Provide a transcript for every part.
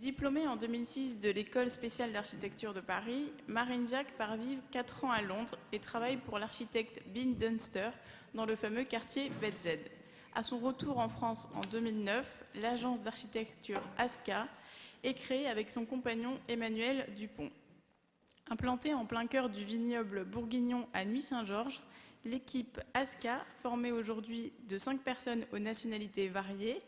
Diplômée en 2006 de l'École spéciale d'architecture de Paris, Marine Jacques part vivre 4 ans à Londres et travaille pour l'architecte Bill Dunster dans le fameux quartier Bed-Z. À son retour en France en 2009, l'agence d'architecture ASCA est créée avec son compagnon Emmanuel Dupont. Implantée en plein cœur du vignoble bourguignon à Nuits-Saint-Georges, l'équipe ASCA, formée aujourd'hui de 5 personnes aux nationalités variées,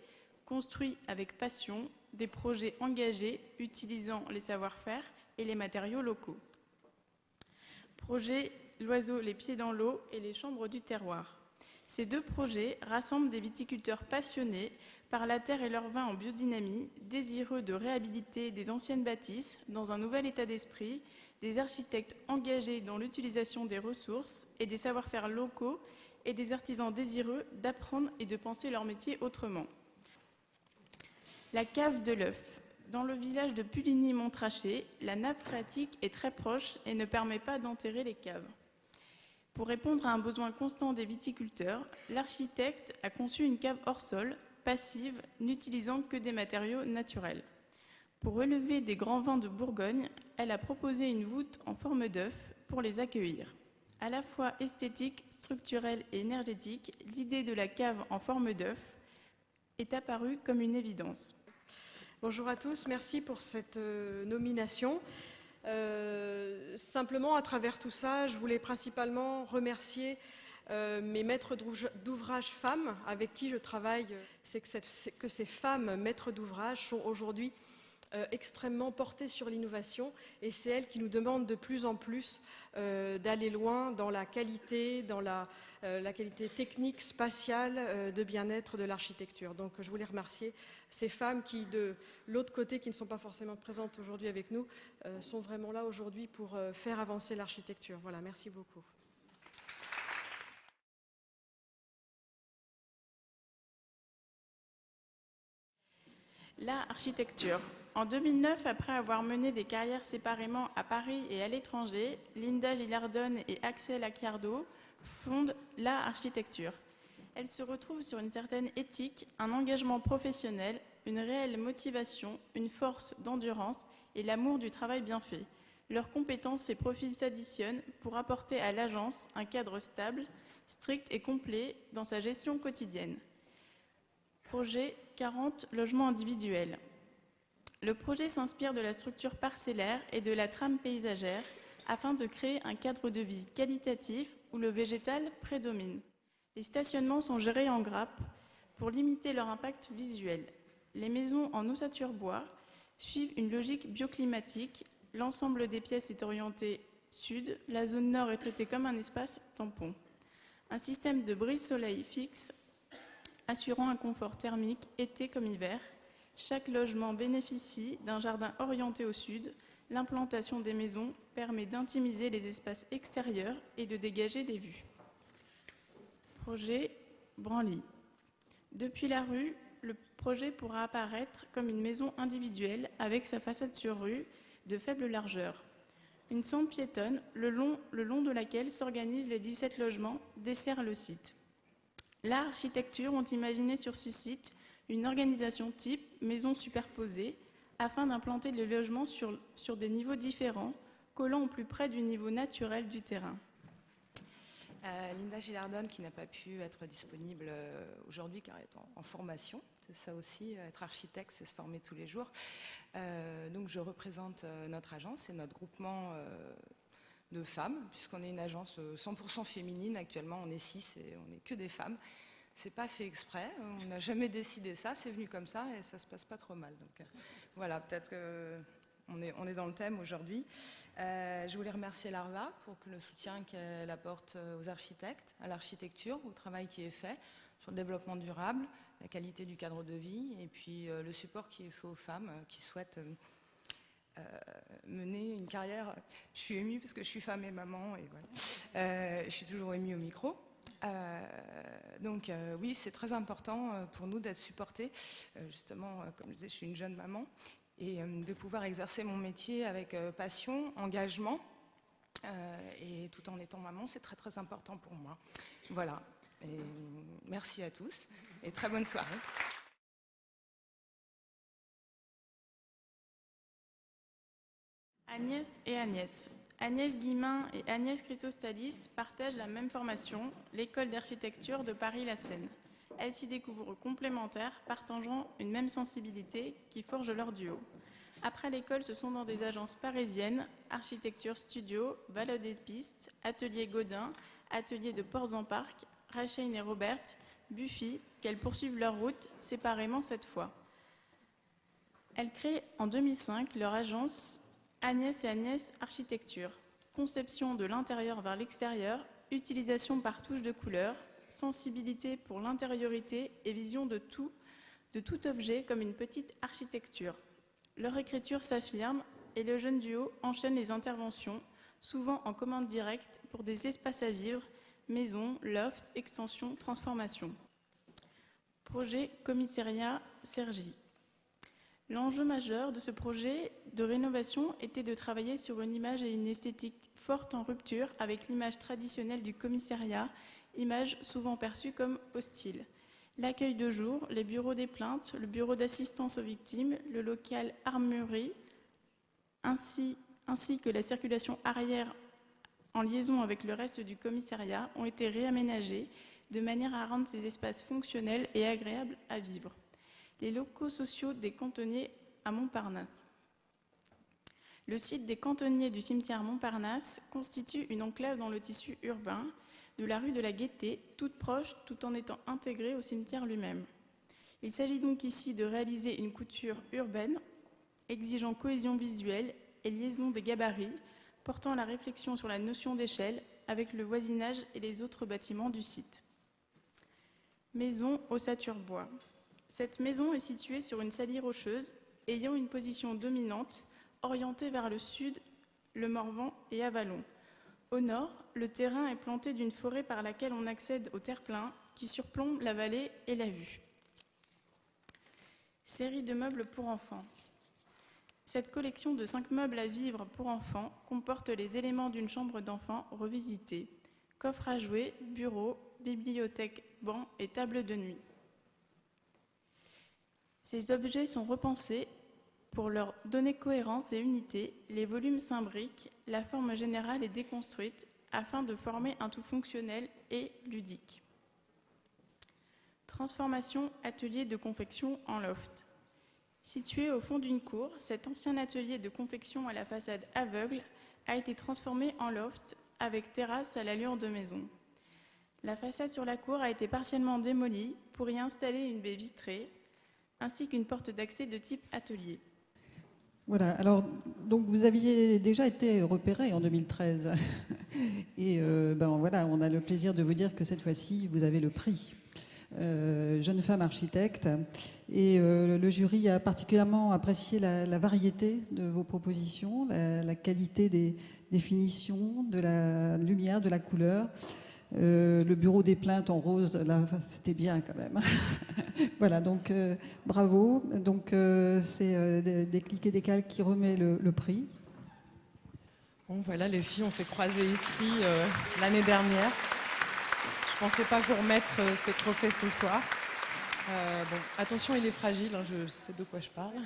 construit avec passion des projets engagés utilisant les savoir-faire et les matériaux locaux. Projet L'Oiseau les pieds dans l'eau et les chambres du terroir. Ces 2 projets rassemblent des viticulteurs passionnés par la terre et leur vin en biodynamie, désireux de réhabiliter des anciennes bâtisses dans un nouvel état d'esprit, des architectes engagés dans l'utilisation des ressources et des savoir-faire locaux et des artisans désireux d'apprendre et de penser leur métier autrement. La cave de l'œuf. Dans le village de Puligny-Montrachet, la nappe phréatique est très proche et ne permet pas d'enterrer les caves. Pour répondre à un besoin constant des viticulteurs, l'architecte a conçu une cave hors sol, passive, n'utilisant que des matériaux naturels. Pour relever des grands vins de Bourgogne, elle a proposé une voûte en forme d'œuf pour les accueillir. À la fois esthétique, structurelle et énergétique, l'idée de la cave en forme d'œuf est apparue comme une évidence. Bonjour à tous, merci pour cette nomination. Simplement, à travers tout ça, je voulais principalement remercier mes maîtres d'ouvrage femmes avec qui je travaille. C'est que ces femmes maîtres d'ouvrage sont aujourd'hui extrêmement portées sur l'innovation et c'est elles qui nous demandent de plus en plus d'aller loin dans la qualité, dans la qualité technique, spatiale, de bien-être de l'architecture. Donc je voulais remercier ces femmes qui, de l'autre côté, qui ne sont pas forcément présentes aujourd'hui avec nous, sont vraiment là aujourd'hui pour faire avancer l'architecture. Voilà, merci beaucoup. La architecture. En 2009, après avoir mené des carrières séparément à Paris et à l'étranger, Linda Gilardone et Axel Acciardo fondent la architecture. Elle se retrouve sur une certaine éthique, un engagement professionnel, une réelle motivation, une force d'endurance et l'amour du travail bien fait. Leurs compétences et profils s'additionnent pour apporter à l'agence un cadre stable, strict et complet dans sa gestion quotidienne. Projet 40 logements individuels. Le projet s'inspire de la structure parcellaire et de la trame paysagère afin de créer un cadre de vie qualitatif où le végétal prédomine. Les stationnements sont gérés en grappe pour limiter leur impact visuel. Les maisons en ossature bois suivent une logique bioclimatique. L'ensemble des pièces est orienté sud. La zone nord est traitée comme un espace tampon. Un système de brise-soleil fixe assurant un confort thermique été comme hiver. Chaque logement bénéficie d'un jardin orienté au sud. L'implantation des maisons permet d'intimiser les espaces extérieurs et de dégager des vues. Projet Branly. Depuis la rue, le projet pourra apparaître comme une maison individuelle avec sa façade sur rue de faible largeur. Une sente piétonne le long de laquelle s'organisent les 17 logements dessert le site. L'art architecture ont imaginé sur ce site une organisation type maison superposée afin d'implanter les logements sur des niveaux différents, collant au plus près du niveau naturel du terrain. Linda Gilardone, qui n'a pas pu être disponible aujourd'hui car elle est en formation. C'est ça aussi, être architecte, c'est se former tous les jours. Donc je représente notre agence et notre groupement de femmes, puisqu'on est une agence 100% féminine. Actuellement, on est 6 et on n'est que des femmes. C'est pas fait exprès, on n'a jamais décidé ça, c'est venu comme ça et ça se passe pas trop mal. Donc voilà, peut-être qu'on est dans le thème aujourd'hui. Je voulais remercier l'ARVA pour le soutien qu'elle apporte aux architectes, à l'architecture, au travail qui est fait sur le développement durable, la qualité du cadre de vie et puis le support qui est fait aux femmes qui souhaitent mener une carrière. Je suis émue parce que je suis femme et maman et voilà. Je suis toujours émue au micro. Donc oui, c'est très important pour nous d'être supportés. Justement, comme je disais, je suis une jeune maman et de pouvoir exercer mon métier avec passion, engagement et tout en étant maman, c'est très très important pour moi. Voilà. Et merci à tous et très bonne soirée. Agnès et Agnès. Agnès Guillemin et Agnès Chrysostadis partagent la même formation, l'école d'architecture de Paris-La Seine. Elles s'y découvrent complémentaires, partageant une même sensibilité qui forge leur duo. Après l'école, ce sont dans des agences parisiennes, Architecture Studio, Vallée des Pistes, Atelier Godin, Atelier de Ports-en-Parc, Rachel et Robert, Buffy, qu'elles poursuivent leur route, séparément cette fois. Elles créent en 2005 leur agence Agnès et Agnès Architecture. Conception de l'intérieur vers l'extérieur, utilisation par touche de couleur, sensibilité pour l'intériorité et vision de tout objet comme une petite architecture. Leur écriture s'affirme et le jeune duo enchaîne les interventions, souvent en commande directe pour des espaces à vivre, maisons, lofts, extensions, transformations. Projet Commissariat Cergy. L'enjeu majeur de ce projet de rénovation était de travailler sur une image et une esthétique forte en rupture avec l'image traditionnelle du commissariat, image souvent perçue comme hostile. L'accueil de jour, les bureaux des plaintes, le bureau d'assistance aux victimes, le local armurerie, ainsi que la circulation arrière en liaison avec le reste du commissariat ont été réaménagés de manière à rendre ces espaces fonctionnels et agréables à vivre. Les locaux sociaux des cantonniers à Montparnasse. Le site des cantonniers du cimetière Montparnasse constitue une enclave dans le tissu urbain de la rue de la Gaîté, toute proche tout en étant intégrée au cimetière lui-même. Il s'agit donc ici de réaliser une couture urbaine exigeant cohésion visuelle et liaison des gabarits, portant la réflexion sur la notion d'échelle avec le voisinage et les autres bâtiments du site. Maison Ossature-Bois. Cette maison est située sur une saillie rocheuse ayant une position dominante orientée vers le sud, le Morvan et Avallon. Au nord, le terrain est planté d'une forêt par laquelle on accède au terre-plein qui surplombe la vallée et la vue. Série de meubles pour enfants. Cette collection de 5 meubles à vivre pour enfants comporte les éléments d'une chambre d'enfant revisitée. Coffre à jouets, bureau, bibliothèque, banc et table de nuit. Ces objets sont repensés pour leur donner cohérence et unité. Les volumes s'imbriquent, la forme générale est déconstruite afin de former un tout fonctionnel et ludique. Transformation atelier de confection en loft. Situé au fond d'une cour, cet ancien atelier de confection à la façade aveugle a été transformé en loft avec terrasse à l'allure de maison. La façade sur la cour a été partiellement démolie pour y installer une baie vitrée ainsi qu'une porte d'accès de type atelier. Voilà, alors donc vous aviez déjà été repéré en 2013 et voilà, on a le plaisir de vous dire que cette fois-ci vous avez le prix jeune femme architecte et le jury a particulièrement apprécié la variété de vos propositions, la qualité des finitions, de la lumière, de la couleur. Le bureau des plaintes en rose, là, c'était bien quand même. Voilà, donc bravo. Donc c'est Déclic et Décalque qui remet le prix. Bon, voilà, les filles, on s'est croisées ici l'année dernière. Je ne pensais pas vous remettre ce trophée ce soir. Bon, attention, il est fragile, hein, je sais de quoi je parle.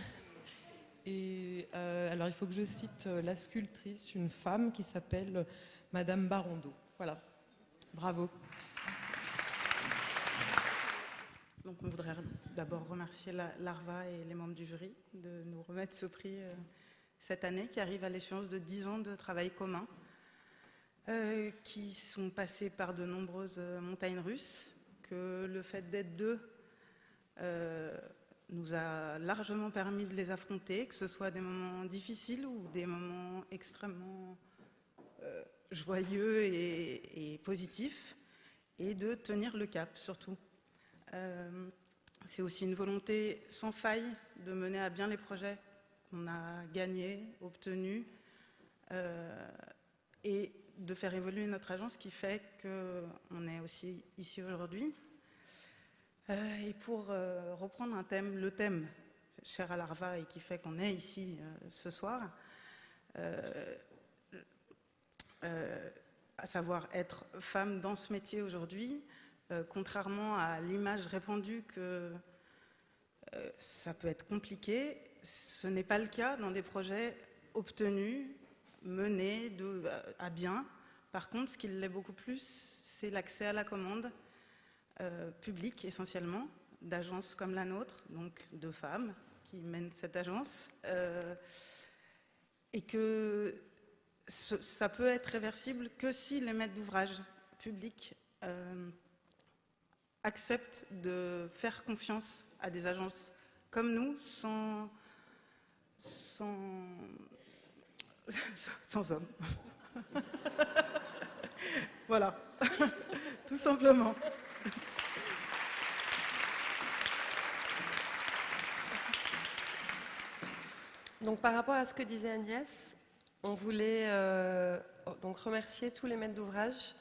Et alors, il faut que je cite la sculptrice, une femme qui s'appelle Madame Barondeau. Voilà. Bravo. Donc on voudrait d'abord remercier l'ARVA et les membres du jury de nous remettre ce prix cette année qui arrive à l'échéance de 10 ans de travail commun qui sont passés par de nombreuses montagnes russes, que le fait d'être deux nous a largement permis de les affronter, que ce soit des moments difficiles ou des moments extrêmement joyeux et positifs, et de tenir le cap surtout. C'est aussi une volonté sans faille de mener à bien les projets qu'on a gagnés, obtenus, et de faire évoluer notre agence qui fait qu'on est aussi ici aujourd'hui. Et pour reprendre le thème cher à l'ARVA et qui fait qu'on est ici ce soir, à savoir être femme dans ce métier aujourd'hui, contrairement à l'image répandue que ça peut être compliqué, ce n'est pas le cas dans des projets obtenus menée à bien. Par contre, ce qui l'est beaucoup plus, c'est l'accès à la commande publique essentiellement, d'agences comme la nôtre, donc de femmes qui mènent cette agence, et que ça peut être réversible que si les maîtres d'ouvrage publics acceptent de faire confiance à des agences comme nous, sans hommes. Voilà, tout simplement. Donc, par rapport à ce que disait Agnès, on voulait donc remercier tous les maîtres d'ouvrage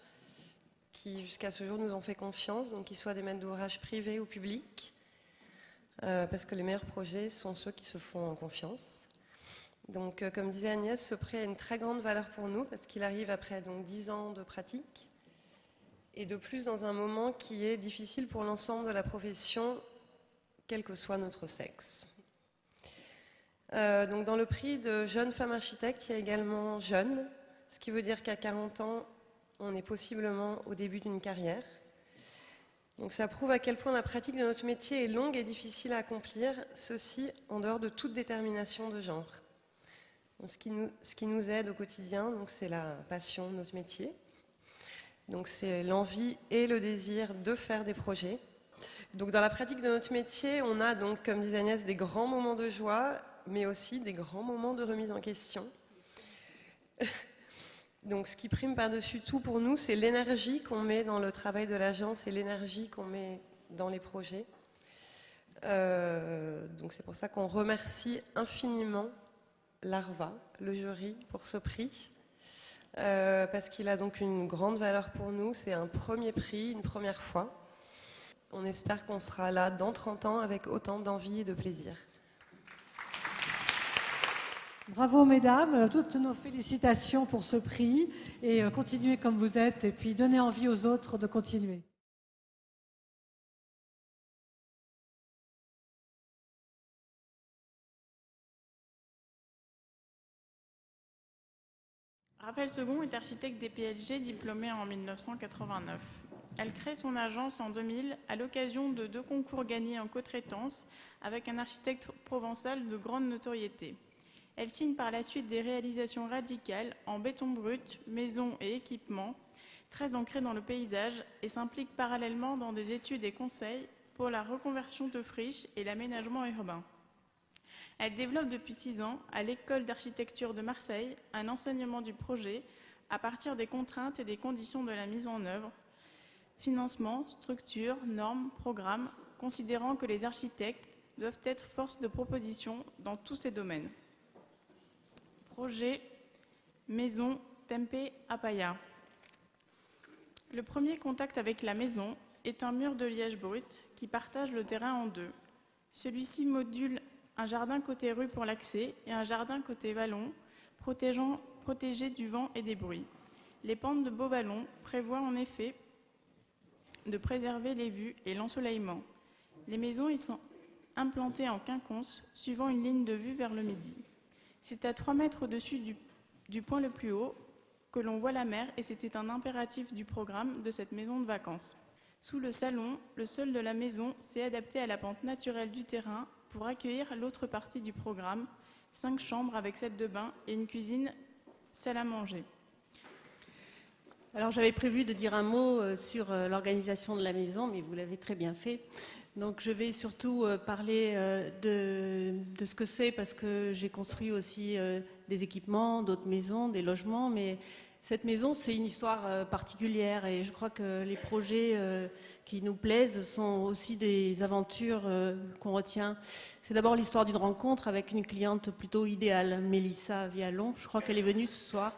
qui, jusqu'à ce jour, nous ont fait confiance, donc qu'ils soient des maîtres d'ouvrage privés ou publics, parce que les meilleurs projets sont ceux qui se font en confiance. Donc, comme disait Agnès, ce prix a une très grande valeur pour nous, parce qu'il arrive après donc 10 ans de pratique, et de plus dans un moment qui est difficile pour l'ensemble de la profession, quel que soit notre sexe. Donc dans le prix de jeune femme architecte, il y a également jeune, ce qui veut dire qu'à 40 ans, on est possiblement au début d'une carrière. Donc ça prouve à quel point la pratique de notre métier est longue et difficile à accomplir, ceci en dehors de toute détermination de genre. Donc ce qui nous aide au quotidien, donc c'est la passion de notre métier. Donc c'est l'envie et le désir de faire des projets. Donc dans la pratique de notre métier, on a donc, comme disait Agnès, des grands moments de joie, mais aussi des grands moments de remise en question. Donc ce qui prime par-dessus tout pour nous, c'est l'énergie qu'on met dans le travail de l'agence et l'énergie qu'on met dans les projets. Donc c'est pour ça qu'on remercie infiniment l'ARVA, le jury, pour ce prix, parce qu'il a donc une grande valeur pour nous. C'est un premier prix, une première fois. On espère qu'on sera là dans 30 ans avec autant d'envie et de plaisir. Bravo mesdames, toutes nos félicitations pour ce prix et continuez comme vous êtes et puis donnez envie aux autres de continuer. Raphaël Second est architecte des PLG diplômée en 1989. Elle crée son agence en 2000 à l'occasion de 2 concours gagnés en cotraitance avec un architecte provençal de grande notoriété. Elle signe par la suite des réalisations radicales en béton brut, maisons et équipements, très ancrées dans le paysage et s'implique parallèlement dans des études et conseils pour la reconversion de friches et l'aménagement urbain. Elle développe depuis 6 ans à l'École d'architecture de Marseille un enseignement du projet à partir des contraintes et des conditions de la mise en œuvre, financement, structure, normes, programmes, considérant que les architectes doivent être force de proposition dans tous ces domaines. Projet Maison Tempe Apaya. Le premier contact avec la maison est un mur de liège brut qui partage le terrain en 2. Celui-ci module un jardin côté rue pour l'accès et un jardin côté vallon, protégé du vent et des bruits. Les pentes de Beauvallon prévoient en effet de préserver les vues et l'ensoleillement. Les maisons y sont implantées en quinconce, suivant une ligne de vue vers le midi. C'est à 3 mètres au-dessus du point le plus haut que l'on voit la mer et c'était un impératif du programme de cette maison de vacances. Sous le salon, le sol de la maison s'est adapté à la pente naturelle du terrain pour accueillir l'autre partie du programme, 5 chambres avec salle de bain et une cuisine, salle à manger. Alors j'avais prévu de dire un mot sur l'organisation de la maison, mais vous l'avez très bien fait. Donc je vais surtout parler de ce que c'est, parce que j'ai construit aussi des équipements, d'autres maisons, des logements, mais cette maison, c'est une histoire particulière et je crois que les projets qui nous plaisent sont aussi des aventures qu'on retient. C'est d'abord l'histoire d'une rencontre avec une cliente plutôt idéale, Mélissa Vialon. Je crois qu'elle est venue ce soir.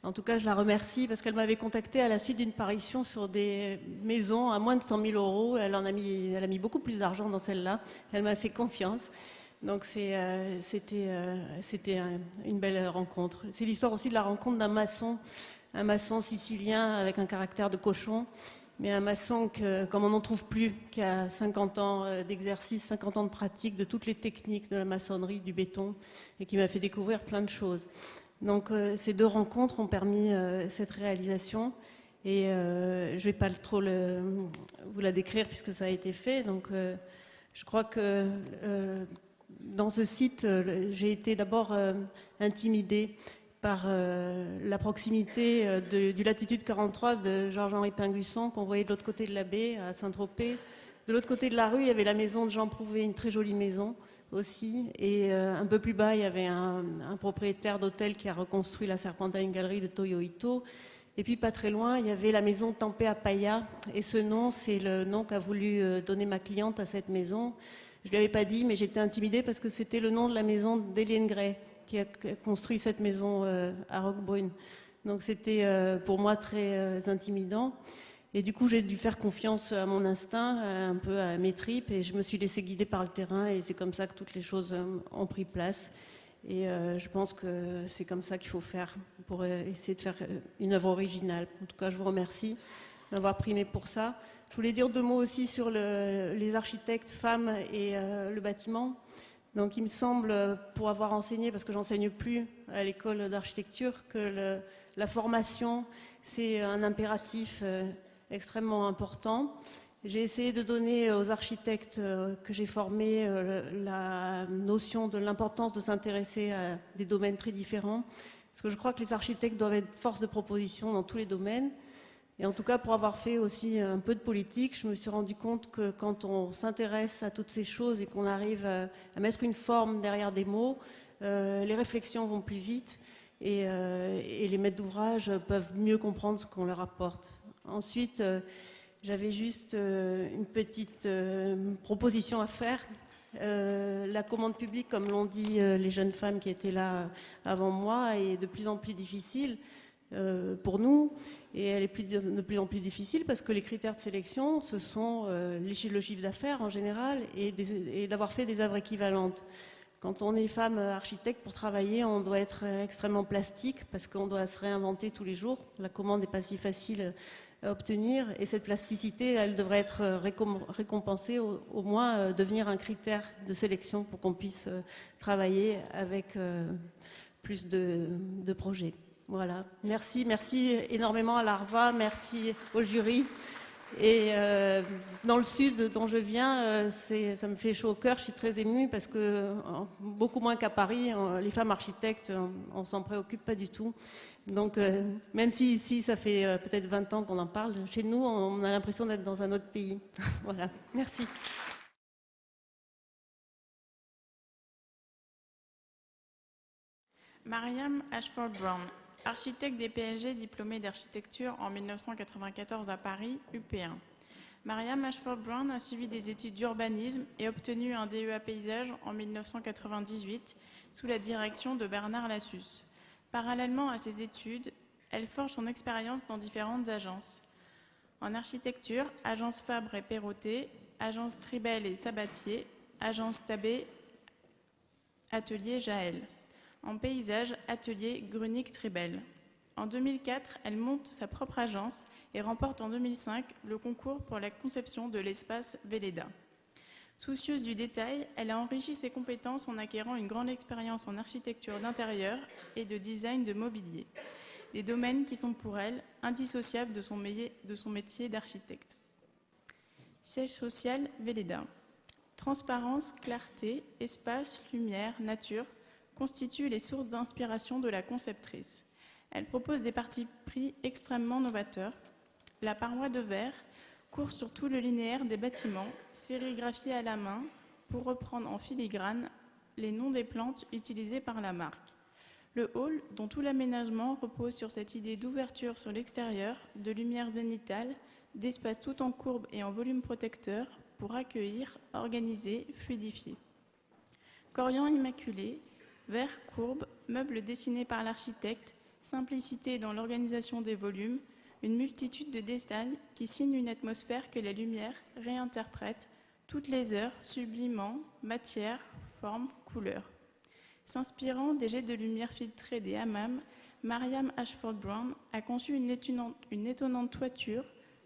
En tout cas, je la remercie parce qu'elle m'avait contactée à la suite d'une parution sur des maisons à moins de 100 000 €. Elle a mis beaucoup plus d'argent dans celle-là. Elle m'a fait confiance. Donc c'était une belle rencontre. C'est l'histoire aussi de la rencontre d'un maçon, un maçon sicilien avec un caractère de cochon, mais un maçon comme on n'en trouve plus, qui a 50 ans d'exercice, 50 ans de pratique de toutes les techniques de la maçonnerie, du béton, et qui m'a fait découvrir plein de choses. Donc ces deux rencontres ont permis cette réalisation. Et je ne vais pas trop vous la décrire puisque ça a été fait. Donc je crois que dans ce site, j'ai été d'abord intimidée par la proximité du latitude 43 de Georges-Henri Pingusson qu'on voyait de l'autre côté de la baie, à Saint-Tropez. De l'autre côté de la rue, il y avait la maison de Jean Prouvé, une très jolie maison aussi. Et un peu plus bas, il y avait un propriétaire d'hôtel qui a reconstruit la Serpentine Galerie de Toyo Ito. Et puis pas très loin, il y avait la maison Tempé à Pailla. Et ce nom, c'est le nom qu'a voulu donner ma cliente à cette maison. Je ne lui avais pas dit, mais j'étais intimidée parce que c'était le nom de la maison d'Éliane Gray, qui a construit cette maison à Roquebrune. Donc c'était pour moi très intimidant. Et du coup, j'ai dû faire confiance à mon instinct, un peu à mes tripes, et je me suis laissée guider par le terrain, et c'est comme ça que toutes les choses ont pris place. Et je pense que c'est comme ça qu'il faut faire pour essayer de faire une œuvre originale. En tout cas, je vous remercie de m'avoir primé pour ça. Je voulais dire 2 mots aussi sur les architectes femmes et le bâtiment. Donc il me semble, pour avoir enseigné, parce que j'enseigne plus à l'école d'architecture, que la formation, c'est un impératif extrêmement important. J'ai essayé de donner aux architectes que j'ai formés la notion de l'importance de s'intéresser à des domaines très différents, parce que je crois que les architectes doivent être force de proposition dans tous les domaines. Et en tout cas, pour avoir fait aussi un peu de politique, je me suis rendu compte que quand on s'intéresse à toutes ces choses et qu'on arrive à mettre une forme derrière des mots, les réflexions vont plus vite et les maîtres d'ouvrage peuvent mieux comprendre ce qu'on leur apporte. Ensuite, j'avais juste une petite proposition à faire. La commande publique, comme l'ont dit les jeunes femmes qui étaient là avant moi, est de plus en plus difficile pour nous. Et elle est de plus en plus difficile parce que les critères de sélection, ce sont le chiffre d'affaires en général et d'avoir fait des œuvres équivalentes. Quand on est femme architecte, pour travailler, on doit être extrêmement plastique parce qu'on doit se réinventer tous les jours. La commande n'est pas si facile à obtenir et cette plasticité, elle devrait être récompensée, au moins devenir un critère de sélection pour qu'on puisse travailler avec plus de projets. Voilà, merci énormément à l'ARVA, merci au jury. Et dans le sud dont je viens, ça me fait chaud au cœur, je suis très émue parce que beaucoup moins qu'à Paris, les femmes architectes, on s'en préoccupe pas du tout. Donc même si ici ça fait peut-être 20 ans qu'on en parle, chez nous on a l'impression d'être dans un autre pays. Voilà, merci. Mariam Ashford Brown, architecte des PLG diplômée d'architecture en 1994 à Paris, UP1. Mariam Ashford Brown a suivi des études d'urbanisme et obtenu un DEA paysage en 1998 sous la direction de Bernard Lassus. Parallèlement à ses études, elle forge son expérience dans différentes agences. En architecture, agence Fabre et Perrotet, agence Tribel et Sabatier, agence Tabé, atelier Jaël. En paysage, atelier Grunig-Tribel. En 2004, elle monte sa propre agence et remporte en 2005 le concours pour la conception de l'espace Véleda. Soucieuse du détail, elle a enrichi ses compétences en acquérant une grande expérience en architecture d'intérieur et de design de mobilier, des domaines qui sont pour elle indissociables de son métier d'architecte. Siège social Véleda. Transparence, clarté, espace, lumière, nature constituent les sources d'inspiration de la conceptrice. Elle propose des partis pris extrêmement novateurs. La paroi de verre court sur tout le linéaire des bâtiments, sérigraphiés à la main pour reprendre en filigrane les noms des plantes utilisées par la marque. Le hall, dont tout l'aménagement repose sur cette idée d'ouverture sur l'extérieur, de lumière zénitale, d'espace tout en courbe et en volume protecteur pour accueillir, organiser, fluidifier. Corian immaculé, verre courbe, meubles dessinés par l'architecte, simplicité dans l'organisation des volumes, une multitude de détails qui signent une atmosphère que la lumière réinterprète toutes les heures, sublimant matière, forme, couleur. S'inspirant des jets de lumière filtrés des hammams, Mariam Ashford Brown a conçu une étonnante toiture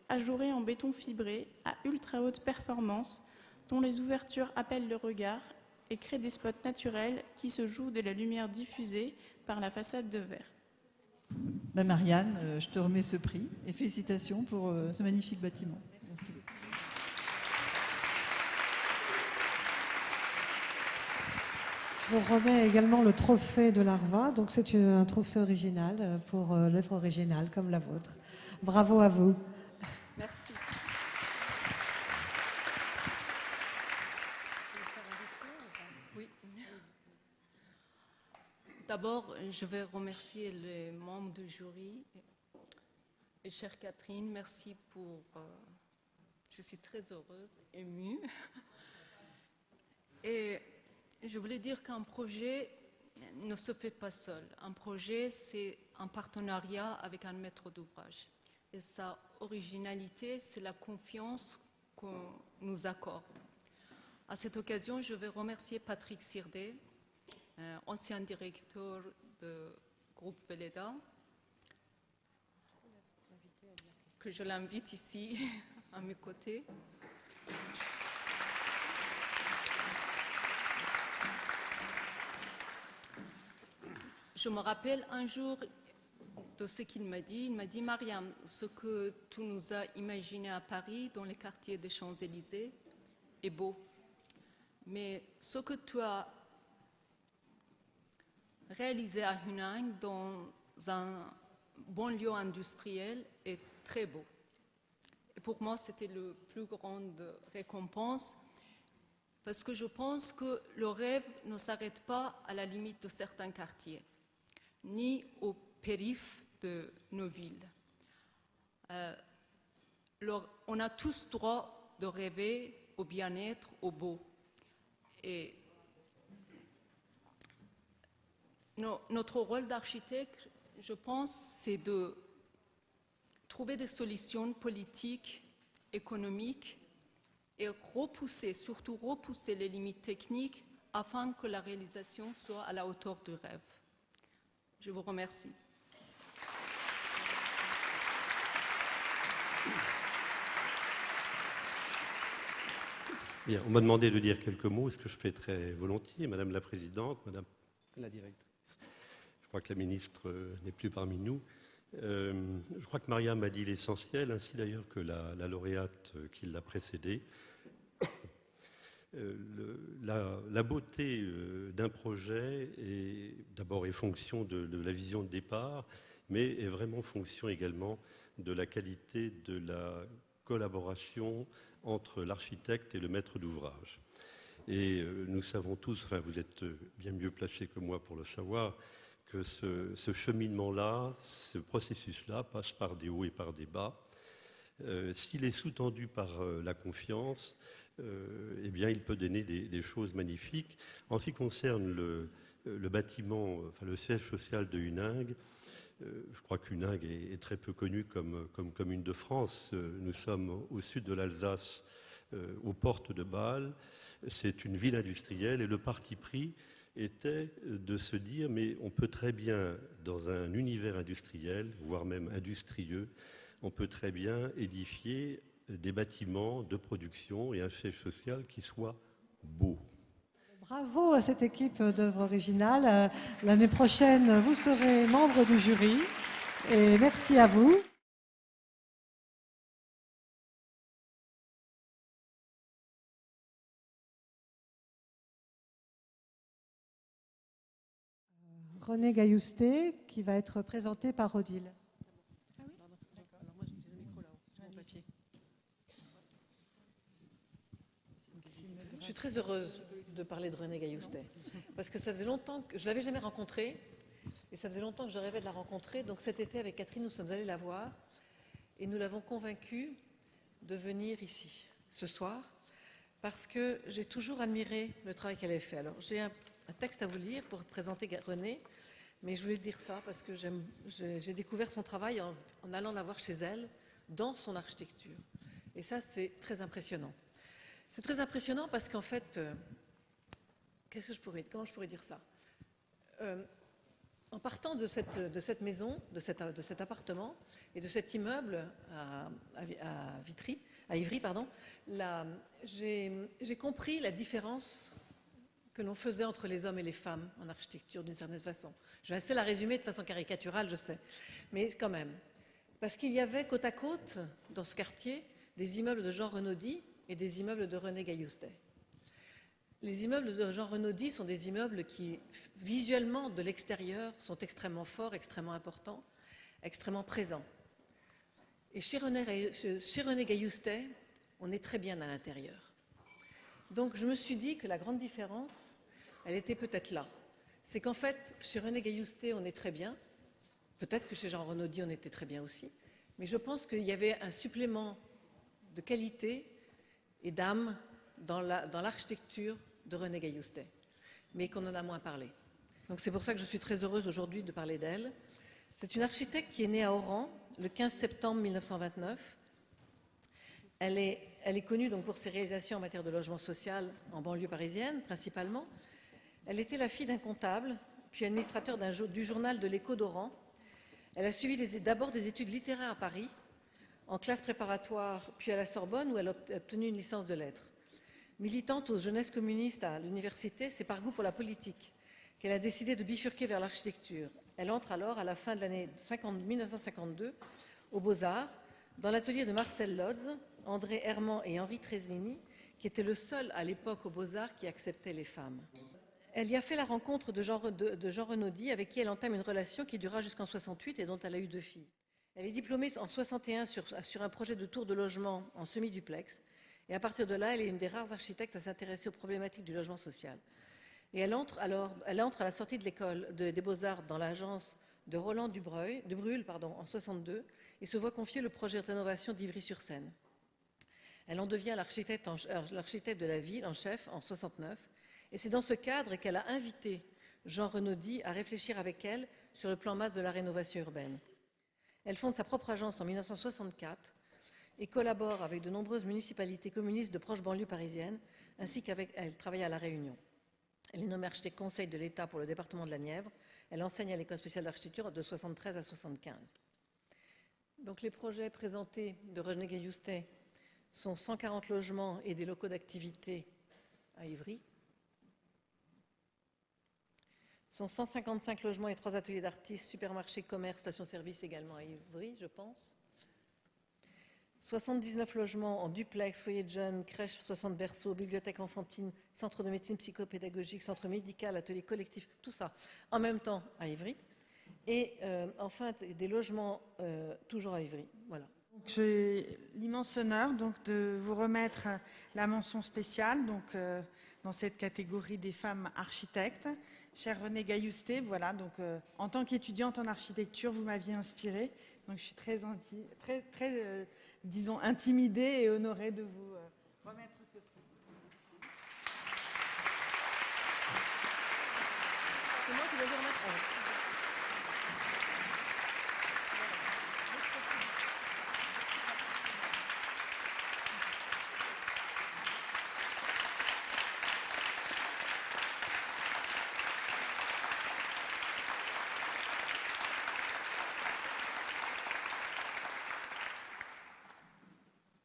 ajourée en béton fibré à ultra haute performance dont les ouvertures appellent le regard et créent des spots naturels qui se jouent de la lumière diffusée par la façade de verre. Marianne, je te remets ce prix et félicitations pour ce magnifique bâtiment. Merci beaucoup. Je vous remets également le trophée de l'ARVA, donc c'est un trophée original pour l'œuvre originale comme la vôtre. Bravo à vous. Merci. Oui. D'abord, je vais remercier les membres du jury. Et chère Catherine, merci pour... je suis très heureuse, émue. Et je voulais dire qu'un projet ne se fait pas seul. Un projet, c'est un partenariat avec un maître d'ouvrage. Et sa originalité, c'est la confiance qu'on nous accorde. À cette occasion, je vais remercier Patrick Sirdé, ancien directeur du groupe Velleda, que je l'invite ici à mes côtés. Je me rappelle un jour de ce qu'il m'a dit. Il m'a dit, Mariam, ce que tu nous as imaginé à Paris, dans les quartiers des Champs-Élysées, est beau. Mais ce que tu as réalisé à Huningue, dans un bon lieu industriel, est très beau. Et pour moi, c'était la plus grande récompense, parce que je pense que le rêve ne s'arrête pas à la limite de certains quartiers, ni aux périphes de nos villes. On a tous droit de rêver au bien-être, au beau. Et notre rôle d'architecte, je pense, c'est de trouver des solutions politiques, économiques et surtout repousser les limites techniques afin que la réalisation soit à la hauteur du rêve. Je vous remercie. Bien, on m'a demandé de dire quelques mots, ce que je fais très volontiers, Madame la Présidente, Madame la Directrice. Je crois que la ministre n'est plus parmi nous. Je crois que Mariam a dit l'essentiel, ainsi d'ailleurs que la lauréate qui l'a précédée. La beauté d'un projet d'abord est fonction de la vision de départ, mais est vraiment fonction également de la qualité de la collaboration entre l'architecte et le maître d'ouvrage. Et nous savons tous, enfin vous êtes bien mieux placés que moi pour le savoir, que ce cheminement-là, ce processus-là passe par des hauts et par des bas. S'il est sous-tendu par la confiance, eh bien, il peut donner des choses magnifiques. En ce qui concerne le bâtiment, enfin le siège social de Huningue, je crois qu'Huningue est très peu connue comme commune de France. Nous sommes au sud de l'Alsace, aux portes de Bâle. C'est une ville industrielle et le parti pris était de se dire mais on peut très bien, dans un univers industriel, voire même industrieux, on peut très bien édifier des bâtiments de production et un siège social qui soit beau. Bravo à cette équipe d'œuvres originales. L'année prochaine, vous serez membre du jury. Et merci à vous. René Gaillousté, qui va être présenté par Odile. Ah oui ? D'accord. Alors moi, j'ai le micro là-haut. J'ai mon papier. Je suis très heureuse de parler de René Gaillousté, parce que ça faisait longtemps que je ne l'avais jamais rencontrée, et ça faisait longtemps que je rêvais de la rencontrer. Donc cet été, avec Catherine, nous sommes allés la voir, et nous l'avons convaincue de venir ici, ce soir, parce que j'ai toujours admiré le travail qu'elle avait fait. Alors j'ai un texte à vous lire pour présenter René, mais je voulais dire ça parce que j'ai découvert son travail en allant la voir chez elle, dans son architecture. Et ça, c'est très impressionnant. C'est très impressionnant parce qu'en fait, comment je pourrais dire ça ? En partant de cette maison, de cet appartement et de cet immeuble à Ivry, j'ai compris la différence que l'on faisait entre les hommes et les femmes en architecture d'une certaine façon. Je vais essayer de la résumer de façon caricaturale, je sais, mais quand même. Parce qu'il y avait côte à côte, dans ce quartier, des immeubles de Jean Renaudy et des immeubles de René Gailloustet. Les immeubles de Jean Renaudy sont des immeubles qui, visuellement, de l'extérieur, sont extrêmement forts, extrêmement importants, extrêmement présents. Et chez René Gailloustet, on est très bien à l'intérieur. Donc je me suis dit que la grande différence, elle était peut-être là. C'est qu'en fait, chez René Gailloustet, on est très bien. Peut-être que chez Jean Renaudy, on était très bien aussi. Mais je pense qu'il y avait un supplément de qualité et d'âme dans l'architecture de René Gailloustet, mais qu'on en a moins parlé. Donc c'est pour ça que je suis très heureuse aujourd'hui de parler d'elle. C'est une architecte qui est née à Oran le 15 septembre 1929. Elle est connue donc pour ses réalisations en matière de logement social en banlieue parisienne, principalement. Elle était la fille d'un comptable, puis administrateur du journal de l'Écho d'Oran. Elle a suivi d'abord des études littéraires à Paris, en classe préparatoire, puis à la Sorbonne, où elle a obtenu une licence de lettres. Militante aux jeunesses communistes à l'université, c'est par goût pour la politique qu'elle a décidé de bifurquer vers l'architecture. Elle entre alors, à la fin de l'année 1952, aux Beaux-Arts, dans l'atelier de Marcel Lodz, André Herman et Henri Treslini, qui était le seul à l'époque aux Beaux-Arts qui acceptait les femmes. Elle y a fait la rencontre de Jean Renaudy, avec qui elle entame une relation qui durera jusqu'en 68 et dont elle a eu 2 filles. Elle est diplômée en 61 sur un projet de tour de logement en semi-duplex, et à partir de là, elle est une des rares architectes à s'intéresser aux problématiques du logement social. Et elle entre à la sortie de l'école des Beaux-Arts dans l'agence de Roland Dubreuil en 62, et se voit confier le projet de rénovation d'Ivry-sur-Seine. Elle en devient l'architecte de la ville en chef en 69, et c'est dans ce cadre qu'elle a invité Jean Renaudy à réfléchir avec elle sur le plan masse de la rénovation urbaine. Elle fonde sa propre agence en 1964 et collabore avec de nombreuses municipalités communistes de proches banlieues parisiennes, ainsi qu'elle travaille à La Réunion. Elle est nommée architecte conseil de l'État pour le département de la Nièvre. Elle enseigne à l'école spéciale d'architecture de 73 à 75. Donc les projets présentés de René Gailloustet sont 140 logements et des locaux d'activité à Ivry. Sont 155 logements et 3 ateliers d'artistes, supermarchés, commerces, stations-service également à Ivry, je pense. 79 logements en duplex, foyer de jeunes, crèche, 60 berceaux, bibliothèque enfantine, centre de médecine psychopédagogique, centre médical, atelier collectif, tout ça en même temps à Ivry. Et enfin, des logements toujours à Ivry. Voilà. J'ai l'immense honneur donc, de vous remettre la mention spéciale donc, dans cette catégorie des femmes architectes. Chère René Gailloustet, voilà, donc, en tant qu'étudiante en architecture, vous m'aviez inspirée. Donc je suis très disons, intimidée et honorée de vous remettre ce prix. C'est moi qui vais vous remettre.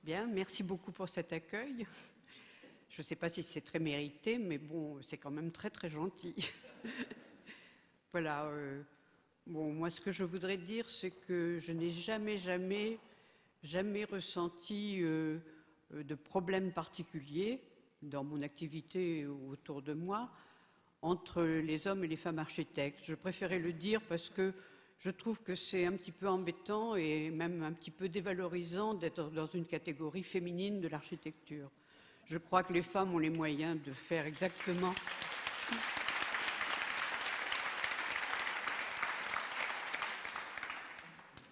Bien, merci beaucoup pour cet accueil. Je ne sais pas si c'est très mérité, mais bon, c'est quand même très très gentil. Voilà. Bon, moi, ce que je voudrais dire, c'est que je n'ai jamais ressenti de problème particulier dans mon activité autour de moi entre les hommes et les femmes architectes. Je préférais le dire parce que je trouve que c'est un petit peu embêtant et même un petit peu dévalorisant d'être dans une catégorie féminine de l'architecture. Je crois que les femmes ont les moyens de faire exactement...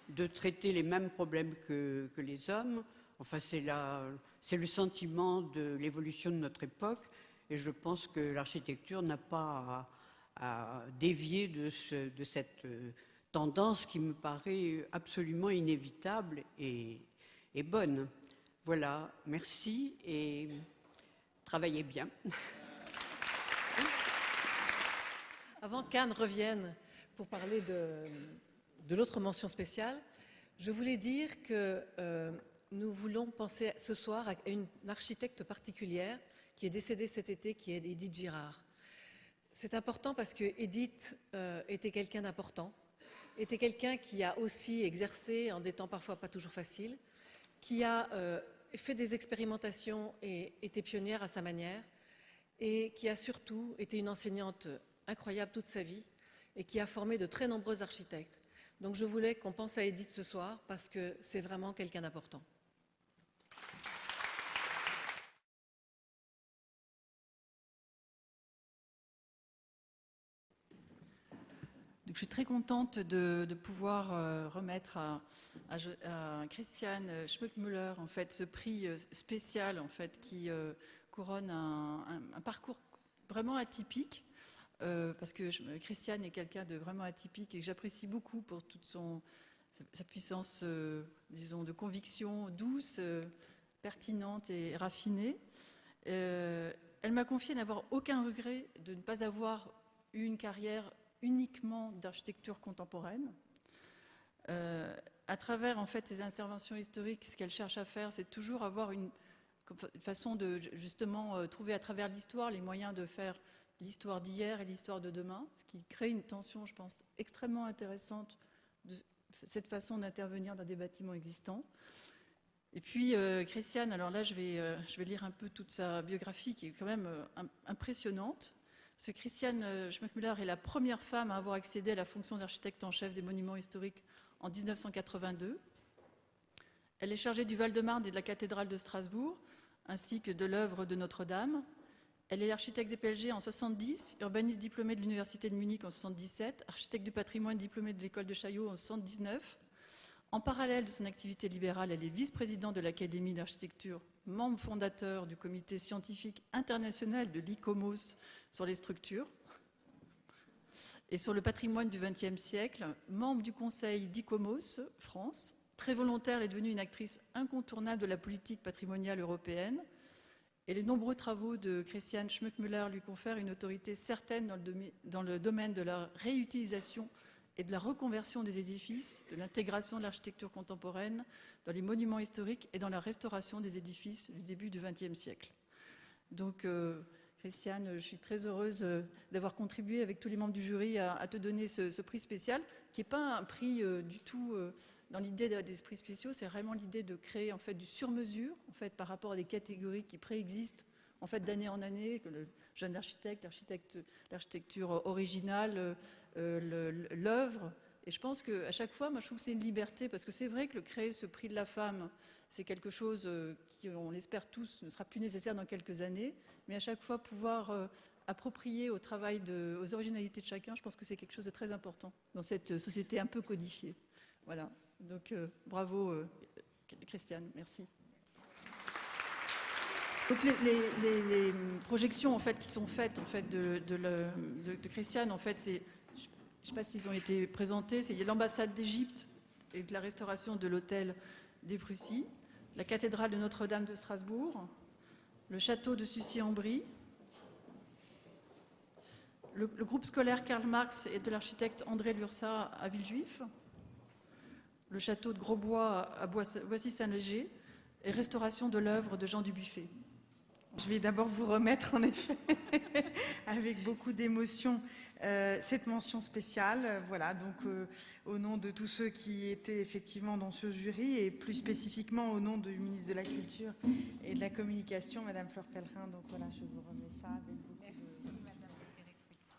de traiter les mêmes problèmes que les hommes. Enfin, c'est le sentiment de l'évolution de notre époque et je pense que l'architecture n'a pas à dévier de cette tendance qui me paraît absolument inévitable et bonne. Voilà, merci et travaillez bien. Avant qu'Anne revienne pour parler de l'autre mention spéciale, je voulais dire que nous voulons penser ce soir à une architecte particulière qui est décédée cet été, qui est Edith Girard. C'est important parce que Edith était quelqu'un d'important, était quelqu'un qui a aussi exercé en des temps parfois pas toujours faciles, qui a fait des expérimentations et était pionnière à sa manière, et qui a surtout été une enseignante incroyable toute sa vie et qui a formé de très nombreux architectes. Donc je voulais qu'on pense à Edith ce soir parce que c'est vraiment quelqu'un d'important. Donc, je suis très contente de pouvoir remettre à Christiane Schmuckmüller en fait, ce prix spécial en fait, qui couronne un parcours vraiment atypique, parce que Christiane est quelqu'un de vraiment atypique et que j'apprécie beaucoup pour toute sa puissance, disons, de conviction douce, pertinente et raffinée. Elle m'a confié n'avoir aucun regret de ne pas avoir eu une carrière uniquement d'architecture contemporaine. À travers en fait ces interventions historiques, ce qu'elle cherche à faire, c'est toujours avoir une façon de justement trouver à travers l'histoire les moyens de faire l'histoire d'hier et l'histoire de demain, ce qui crée une tension, je pense, extrêmement intéressante de cette façon d'intervenir dans des bâtiments existants. Et puis Christiane, alors là je vais lire un peu toute sa biographie qui est quand même impressionnante. Parce que Christiane Schmuckmüller est la première femme à avoir accédé à la fonction d'architecte en chef des monuments historiques en 1982. Elle est chargée du Val-de-Marne et de la cathédrale de Strasbourg, ainsi que de l'œuvre de Notre-Dame. Elle est architecte des PLG en 70, urbaniste diplômée de l'Université de Munich en 77, architecte du patrimoine diplômée de l'école de Chaillot en 79. En parallèle de son activité libérale, elle est vice-présidente de l'Académie d'architecture, membre fondateur du comité scientifique international de l'ICOMOS sur les structures et sur le patrimoine du XXe siècle, membre du conseil d'ICOMOS France. Très volontaire, elle est devenue une actrice incontournable de la politique patrimoniale européenne. Et les nombreux travaux de Christiane Schmuckmüller lui confèrent une autorité certaine dans le domaine de la réutilisation et de la reconversion des édifices, de l'intégration de l'architecture contemporaine dans les monuments historiques et dans la restauration des édifices du début du XXe siècle. Donc, Christiane, je suis très heureuse d'avoir contribué avec tous les membres du jury à te donner ce prix spécial, qui n'est pas un prix du tout dans l'idée des prix spéciaux, c'est vraiment l'idée de créer en fait, du sur-mesure en fait, par rapport à des catégories qui préexistent en fait, d'année en année, le jeune architecte, l'architecture originale, l'œuvre. Et je pense qu'à chaque fois, moi, je trouve que c'est une liberté, parce que c'est vrai que créer ce prix de la femme, c'est quelque chose qui, on l'espère tous, ne sera plus nécessaire dans quelques années, mais à chaque fois, pouvoir approprier au travail, aux originalités de chacun, je pense que c'est quelque chose de très important dans cette société un peu codifiée. Voilà. Donc, bravo, Christiane, merci. Donc les projections en fait, qui sont faites en fait, de Christiane, en fait, c'est, je ne sais pas s'ils ont été présentés, c'est l'ambassade d'Égypte et la restauration de l'hôtel des Prussies, la cathédrale de Notre-Dame de Strasbourg, le château de Sucy-en-Brie, le groupe scolaire Karl Marx et de l'architecte André Lursa à Villejuif, le château de Grosbois à Boissy-Saint-Léger et restauration de l'œuvre de Jean Dubuffet. Je vais d'abord vous remettre, en effet, avec beaucoup d'émotion, cette mention spéciale. Voilà, donc au nom de tous ceux qui étaient effectivement dans ce jury, et plus spécifiquement au nom du ministre de la Culture et de la Communication, Madame Fleur Pellerin. Donc voilà, je vous remets ça avec beaucoup Merci, Madame la directrice.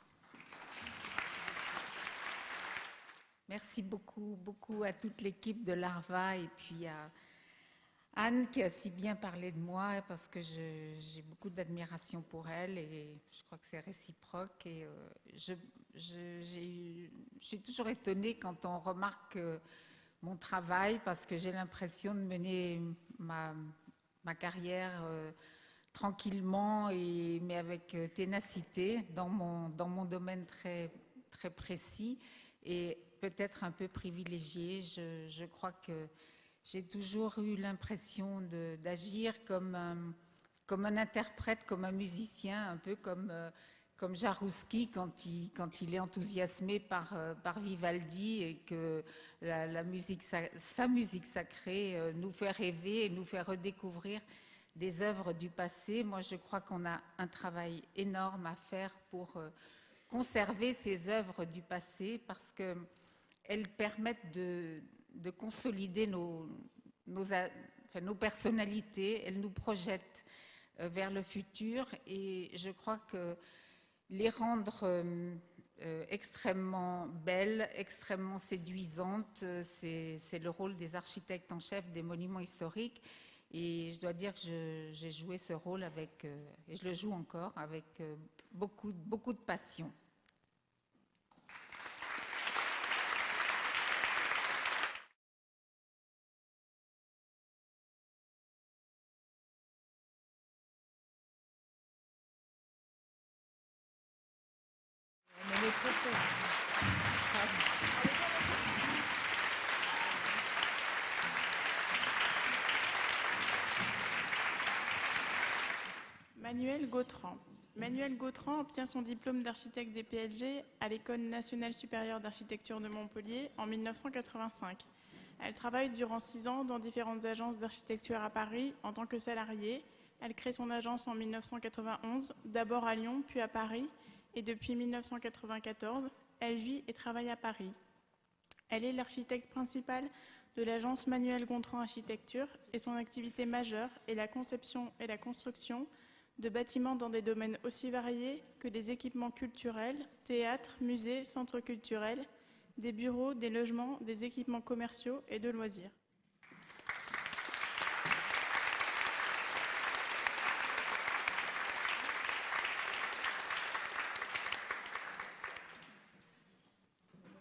Merci beaucoup à toute l'équipe de l'ARVA et puis à Anne qui a si bien parlé de moi, parce que j'ai beaucoup d'admiration pour elle et je crois que c'est réciproque. Et je suis toujours étonnée quand on remarque mon travail, parce que j'ai l'impression de mener ma carrière tranquillement, mais avec ténacité dans mon domaine très, très précis et peut-être un peu privilégié. Je crois que j'ai toujours eu l'impression d'agir comme un interprète, comme un musicien, un peu comme Jaroussky quand il est enthousiasmé par Vivaldi et que sa musique sacrée nous fait rêver et nous fait redécouvrir des œuvres du passé. Moi, je crois qu'on a un travail énorme à faire pour conserver ces œuvres du passé parce qu'elles permettent de consolider nos personnalités, elles nous projettent vers le futur et je crois que les rendre extrêmement belles, extrêmement séduisantes, c'est le rôle des architectes en chef des monuments historiques et je dois dire que j'ai joué ce rôle et je le joue encore avec beaucoup de passion. Manuel Gautran. Manuel Gautran obtient son diplôme d'architecte des PLG à l'École nationale supérieure d'architecture de Montpellier en 1985. Elle travaille durant 6 ans dans différentes agences d'architecture à Paris en tant que salariée. Elle crée son agence en 1991, d'abord à Lyon, puis à Paris, et depuis 1994, elle vit et travaille à Paris. Elle est l'architecte principale de l'agence Manuel Gautran Architecture et son activité majeure est la conception et la construction de bâtiments dans des domaines aussi variés que des équipements culturels, théâtres, musées, centres culturels, des bureaux, des logements, des équipements commerciaux et de loisirs.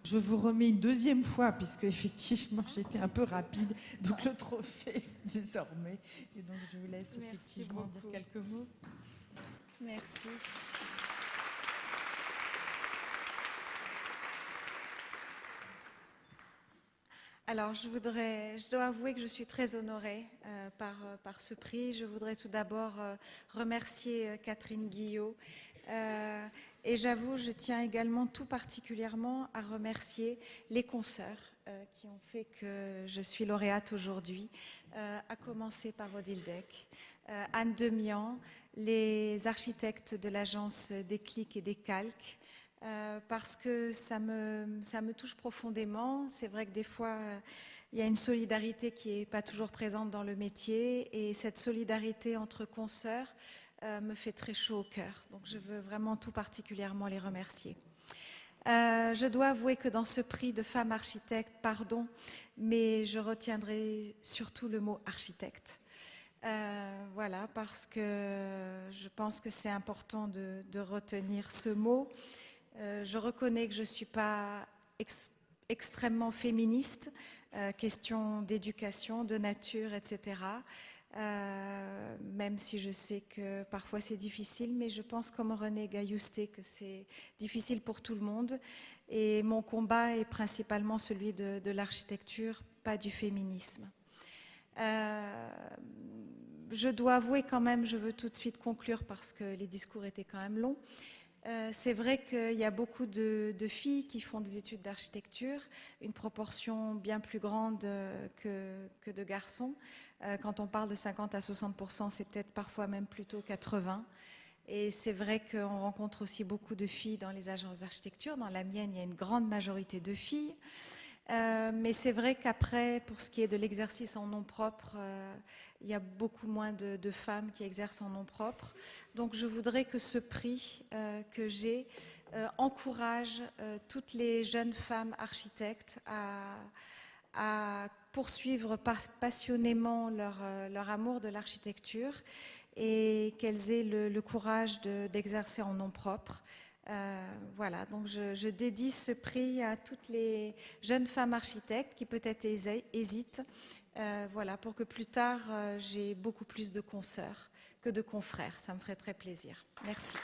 Je vous remets une deuxième fois, puisque effectivement j'étais un peu rapide, donc le trophée désormais. Et donc je vous laisse effectivement dire quelques mots. Merci. Alors je dois avouer que je suis très honorée par ce prix. Je voudrais tout d'abord remercier Catherine Guillot. Et j'avoue, je tiens également tout particulièrement à remercier les consoeurs qui ont fait que je suis lauréate aujourd'hui, à commencer par Odile Deck, Anne Demian, les architectes de l'agence Déclic et Décalque, parce que ça me touche profondément. C'est vrai que des fois, il y a une solidarité qui n'est pas toujours présente dans le métier, et cette solidarité entre consoeurs me fait très chaud au cœur. Donc je veux vraiment tout particulièrement les remercier. Je dois avouer que dans ce prix de femmes architectes, pardon, mais je retiendrai surtout le mot architecte. Voilà, parce que je pense que c'est important de retenir ce mot. Je reconnais que je ne suis pas extrêmement féministe, question d'éducation, de nature, etc. Même si je sais que parfois c'est difficile, mais je pense comme René Gaillousté que c'est difficile pour tout le monde. Et mon combat est principalement celui de l'architecture, pas du féminisme. Je dois avouer quand même, je veux tout de suite conclure parce que les discours étaient quand même longs. C'est vrai qu'il y a beaucoup de filles qui font des études d'architecture, une proportion bien plus grande que de garçons. Quand on parle de 50 à 60%, c'est peut-être parfois même plutôt 80%. Et c'est vrai qu'on rencontre aussi beaucoup de filles dans les agences d'architecture. Dans la mienne, il y a une grande majorité de filles. Mais c'est vrai qu'après, pour ce qui est de l'exercice en nom propre, il y a beaucoup moins de femmes qui exercent en nom propre. Donc je voudrais que ce prix que j'ai encourage toutes les jeunes femmes architectes à poursuivre passionnément leur amour de l'architecture et qu'elles aient le courage d'exercer en nom propre. Voilà, donc je dédie ce prix à toutes les jeunes femmes architectes qui peut-être hésitent, voilà, pour que plus tard j'ai beaucoup plus de consoeurs que de confrères. Ça me ferait très plaisir. Merci.